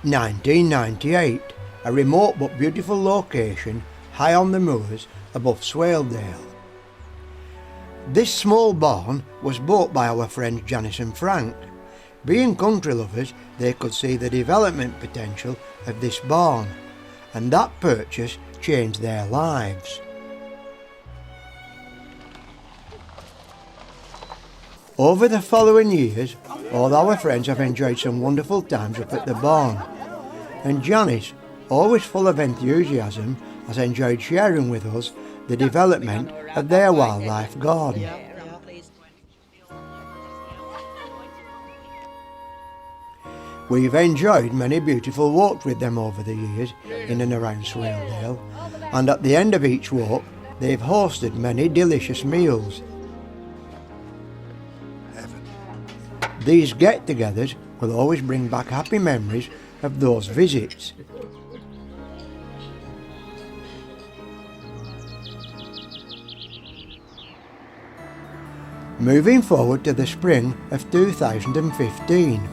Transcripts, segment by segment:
1998, a remote but beautiful location high on the moors above Swaledale. This small barn was bought by our friends Janice and Frank. Being country lovers, they could see the development potential of this barn, and that purchase changed their lives. Over the following years, all our friends have enjoyed some wonderful times up at the barn, and Janice, always full of enthusiasm, has enjoyed sharing with us the development of their wildlife garden. We've enjoyed many beautiful walks with them over the years in and around Swaledale, and at the end of each walk they've hosted many delicious meals. These get-togethers will always bring back happy memories of those visits. Moving forward to the spring of 2015,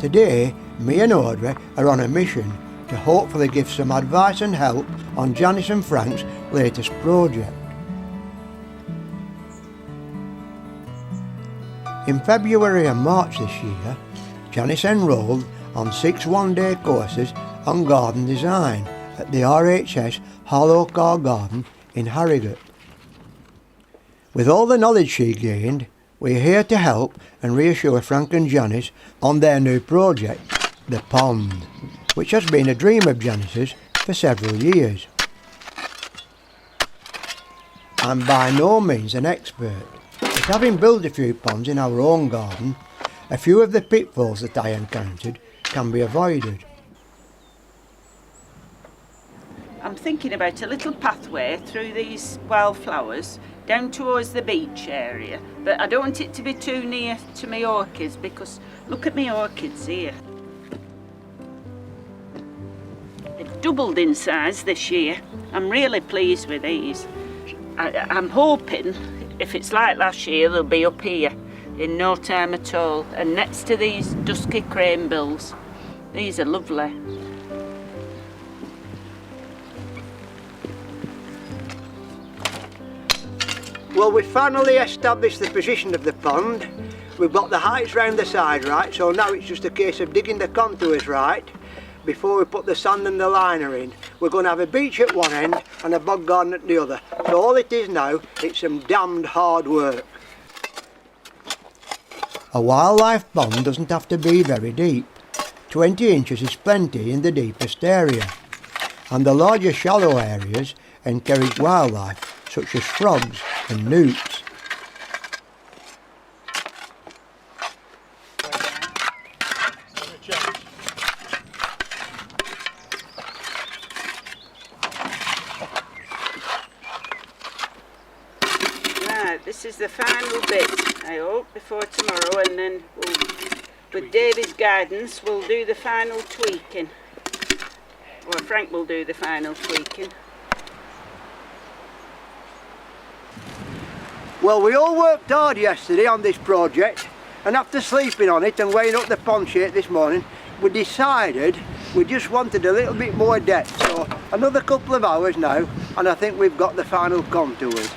today me and Audrey are on a mission to hopefully give some advice and help on Janice and Frank's latest project. In February and March this year, Janice enrolled on 6 one-day courses on garden design at the RHS Hollow Car Garden in Harrogate. With all the knowledge she gained, we're here to help and reassure Frank and Janice on their new project, the pond, which has been a dream of Janice's for several years. I'm by no means an expert, but having built a few ponds in our own garden, a few of the pitfalls that I encountered can be avoided. I'm thinking about a little pathway through these wildflowers down towards the beach area, but I don't want it to be too near to my orchids, because look at my orchids here. They've doubled in size this year. I'm really pleased with these. I'm hoping if it's like last year they'll be up here in no time at all, and next to these dusky cranebills. These are lovely. Well, we finally established the position of the pond. We've got the heights round the side right, so now it's just a case of digging the contours right before we put the sand and the liner in. We're going to have a beach at one end and a bog garden at the other. So all it is now, it's some damned hard work. A wildlife pond doesn't have to be very deep. 20 inches is plenty in the deepest area, and the larger shallow areas encourage wildlife such as frogs and newts. Right, this is the final bit, I hope, before tomorrow, and then with Davy's guidance we'll do the final tweaking. Or Frank will do the final tweaking. Well, we all worked hard yesterday on this project, and after sleeping on it and weighing up the pond shape this morning, we decided we just wanted a little bit more depth. So another couple of hours now, and I think we've got the final contours.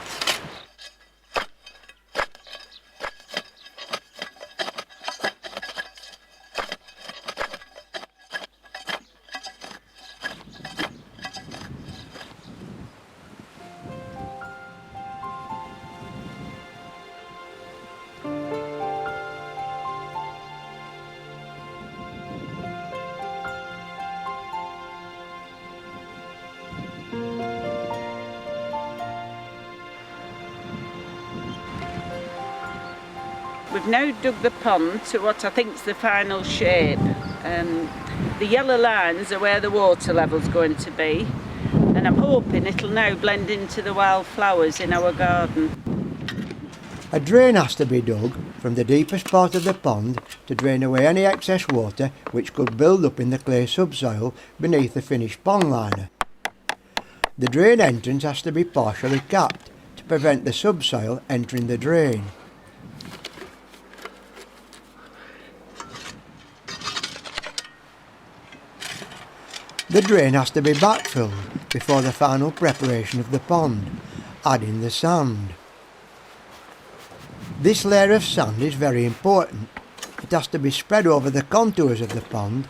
We've now dug the pond to what I think is the final shape. The yellow lines are where the water level's going to be, and I'm hoping it'll now blend into the wildflowers in our garden. A drain has to be dug from the deepest part of the pond to drain away any excess water which could build up in the clay subsoil beneath the finished pond liner. The drain entrance has to be partially capped to prevent the subsoil entering the drain. The drain has to be backfilled before the final preparation of the pond, adding the sand. This layer of sand is very important. It has to be spread over the contours of the pond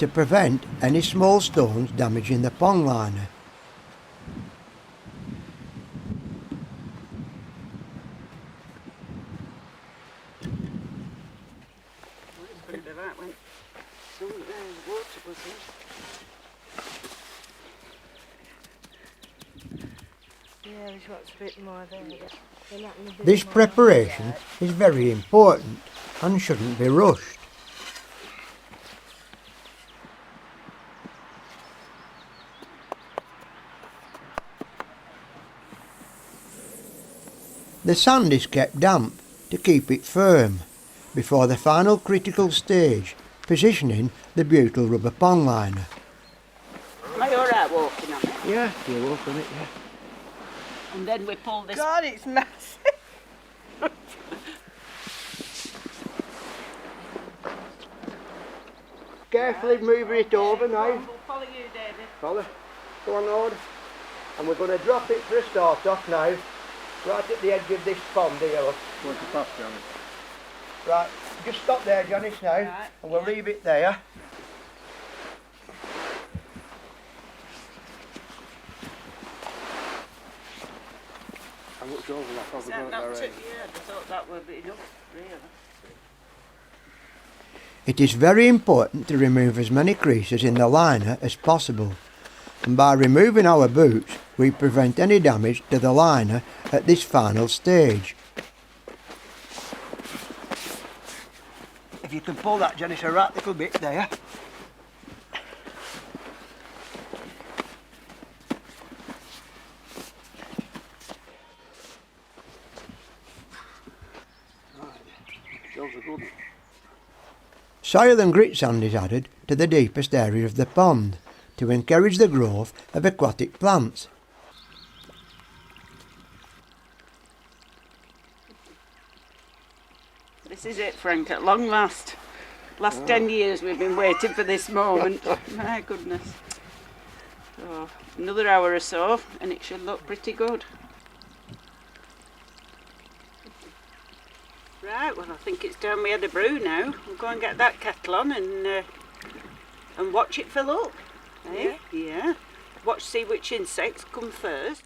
to prevent any small stones damaging the pond liner. This preparation is very important and shouldn't be rushed. The sand is kept damp to keep it firm before the final critical stage, positioning the butyl rubber pond liner. Am I alright walking on it? Yeah, you walk on it, yeah. And then we pull this... God, it's massive. Carefully moving it over now. We'll follow you, David. Follow. Go on, Lord. And we're going to drop it for a start off now, right at the edge of this pond here. Where's the path, Johnny? Right, just stop there, Johnny, now, Right, and we'll leave it there. How much overlap have we Yeah, got not there, too, eh? yeah, I thought that would be enough, really. It is very important to remove as many creases in the liner as possible, and by removing our boots we prevent any damage to the liner at this final stage. If you can pull that, Johnny, a right little bit there. Those are good. Soil and grit sand is added to the deepest area of the pond to encourage the growth of aquatic plants. This is it, Frank, at long last. Last 10 years we've been waiting for this moment. My goodness. So, another hour or so and it should look pretty good. Right, well I think it's time we had a brew now. We'll go and get that kettle on and watch it fill up. Eh? Yeah. Watch, see which insects come first.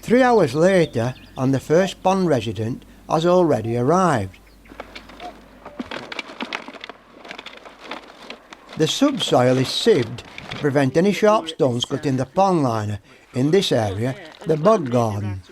Three hours later, and the first pond resident has already arrived. The subsoil is sieved to prevent any sharp stones cutting the pond liner. In this area, the bog garden.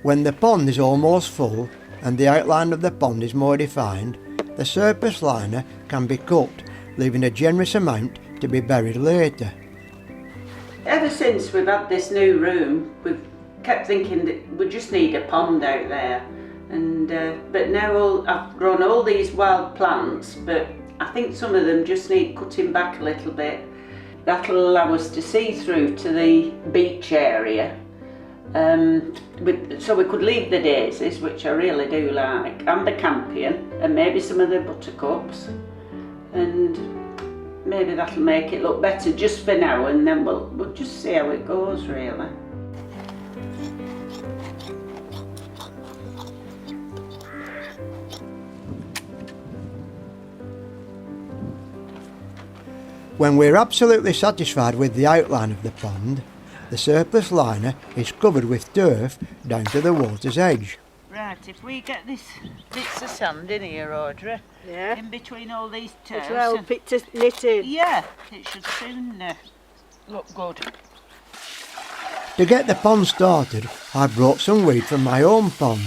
When the pond is almost full and the outline of the pond is more defined, the surplus liner can be cut, leaving a generous amount to be buried later. Ever since we've had this new room, we've kept thinking that we just need a pond out there. And but now I've grown all these wild plants, but I think some of them just need cutting back a little bit. That'll allow us to see through to the beach area. So we could leave the daisies, which I really do like, and the campion, and maybe some of the buttercups, and maybe that'll make it look better just for now, and then we'll just see how it goes, really. When we're absolutely satisfied with the outline of the pond, the surplus liner is covered with turf down to the water's edge. Right, if we get this bits of sand in here, Audrey, Yeah. in between all these turfs, It'll help it to knit in. yeah, it should soon look good. To get the pond started, I brought some weed from my own pond,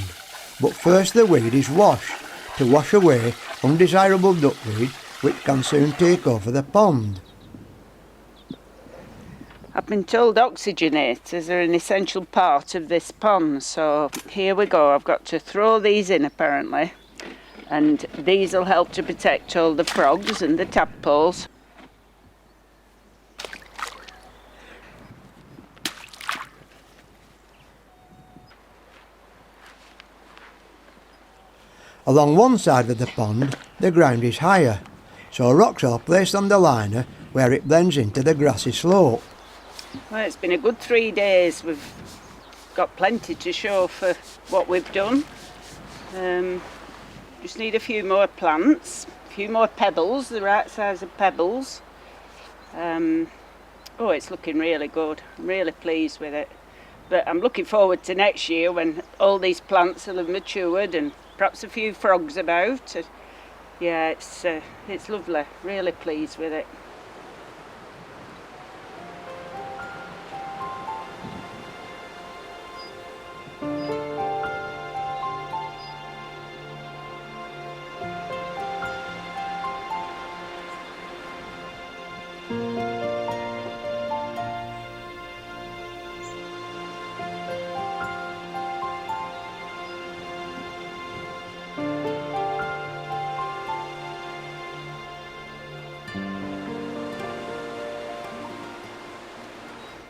but first the weed is washed to wash away undesirable duckweed which can soon take over the pond. I've been told oxygenators are an essential part of this pond, so here we go. I've got to throw these in apparently, and these will help to protect all the frogs and the tadpoles. Along one side of the pond, the ground is higher, so rocks are placed on the liner where it blends into the grassy slope. Well, it's been a good 3 days. We've got plenty to show for what we've done. Just need a few more plants, a few more pebbles, the right size of pebbles. Oh, it's looking really good. I'm really pleased with it. But I'm looking forward to next year when all these plants will have matured and perhaps a few frogs about. Yeah, it's lovely. Really pleased with it.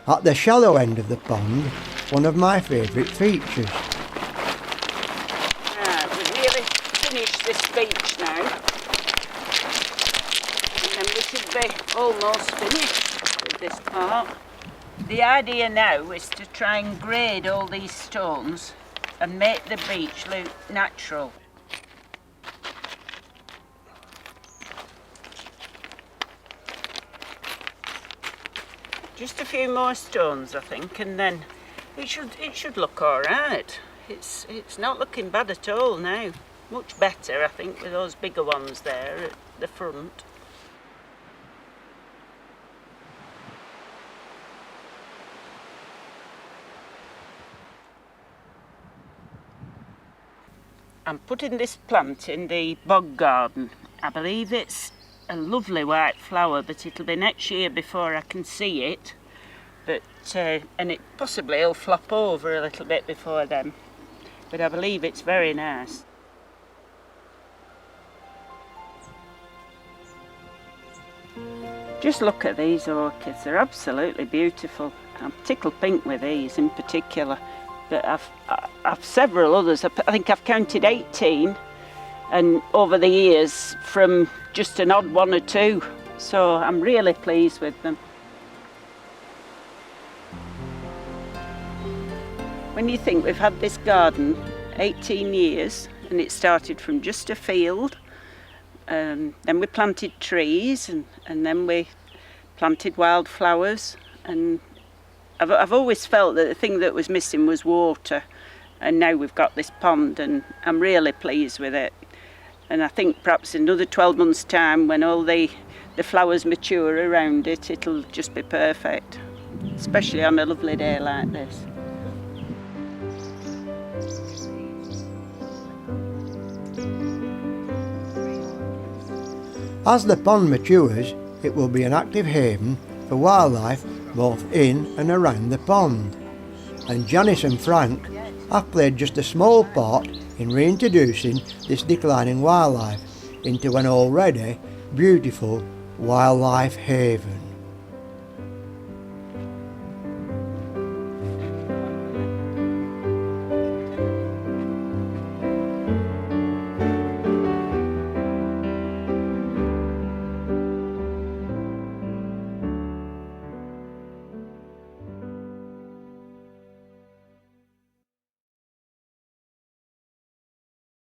At the shallow end of the pond, one of my favourite features. We've really finished this beach now, and then we should be almost finished with this part. The idea now is to try and grade all these stones and make the beach look natural. Just a few more stones, I think, and then it should look all right. It's not looking bad at all now. Much better, I think, with those bigger ones there at the front. I'm putting this plant in the bog garden. I believe it's a lovely white flower, but it'll be next year before I can see it. But and it possibly will flop over a little bit before then. But I believe it's very nice. Just look at these orchids, they're absolutely beautiful. I'm tickled pink with these in particular. But I've several others. I think I've counted 18, and over the years from just an odd one or two. So I'm really pleased with them. When you think we've had this garden 18 years, and it started from just a field, then we planted trees, and then we planted wildflowers, and I've always felt that the thing that was missing was water, and now we've got this pond, and I'm really pleased with it. And I think perhaps in another 12 months' time, when all the flowers mature around it, it'll just be perfect, especially on a lovely day like this. As the pond matures, it will be an active haven for wildlife both in and around the pond. And Janice and Frank have played just a small part in reintroducing this declining wildlife into an already beautiful wildlife haven.